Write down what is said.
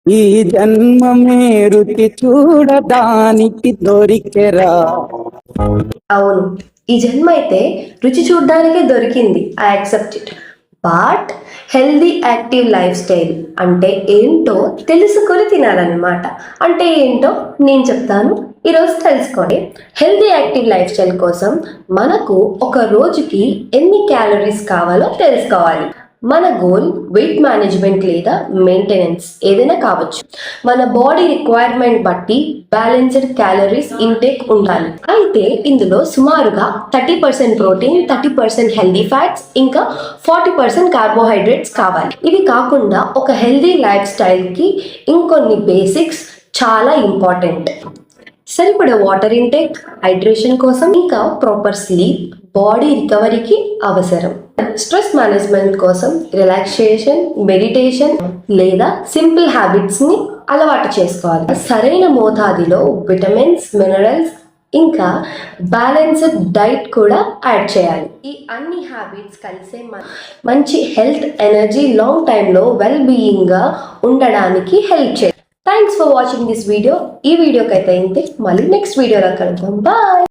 ఈ జన్మమే రుచి చూడడానికి దొరికెరా. అవును, ఈ జన్మ అయితే రుచి చూడడానికే దొరికింది. I accept it. But healthy active life style అంటే ఏంటో తెలుసుకొని తినాలన్నమాట. అంటే ఏంటో నేను చెప్తాను, ఈరోజు తెలుసుకోండి. హెల్దీ యాక్టివ్ లైఫ్ స్టైల్ కోసం మనకు ఒక రోజుకి ఎన్ని క్యాలరీస్ కావాలో తెలుసుకోవాలి. మన గోల్ వెయిట్ మేనేజ్మెంట్ లేదా మెయింటెనెన్స్ ఏదైనా కావచ్చు. మన బాడీ రిక్వైర్మెంట్ బట్టి బ్యాలెన్స్డ్ క్యాలరీస్ ఇంటేక్ ఉండాలి. అయితే ఇందులో సుమారుగా 30% ప్రోటీన్, 30% హెల్దీ ఫ్యాట్స్, ఇంకా 40% కార్బోహైడ్రేట్స్ కావాలి. ఇవి కాకుండా ఒక హెల్దీ లైఫ్ స్టైల్కి ఇంకొన్ని బేసిక్స్ చాలా ఇంపార్టెంట్. సరిపడే వాటర్ ఇంటేక్, హైడ్రేషన్ కోసం, ఇంకా ప్రాపర్ స్లీప్ బాడీ రికవరీకి అవసరం. స్ట్రెస్ మేనేజ్మెంట్ కోసం రిలాక్సేషన్, మెడిటేషన్ లేదా సింపుల్ హ్యాబిట్స్ని అలవాటు చేసుకోవాలి. సరైన మోతాదులో విటమిన్స్, మినరల్స్ ఇంకా బ్యాలెన్స్డ్ డైట్ కూడా యాడ్ చేయాలి. ఈ అన్ని హ్యాబిట్స్ కలిసే మంచి హెల్త్, ఎనర్జీ, లాంగ్ టైంలో వెల్ బీయింగ్గా ఉండడానికి హెల్ప్ చేయాలి. Thanks for watching this video. ఈ వీడియోకి అయితే ఇంతే, మళ్ళీ నెక్స్ట్ వీడియోలో కలుద్దాం. బాయ్.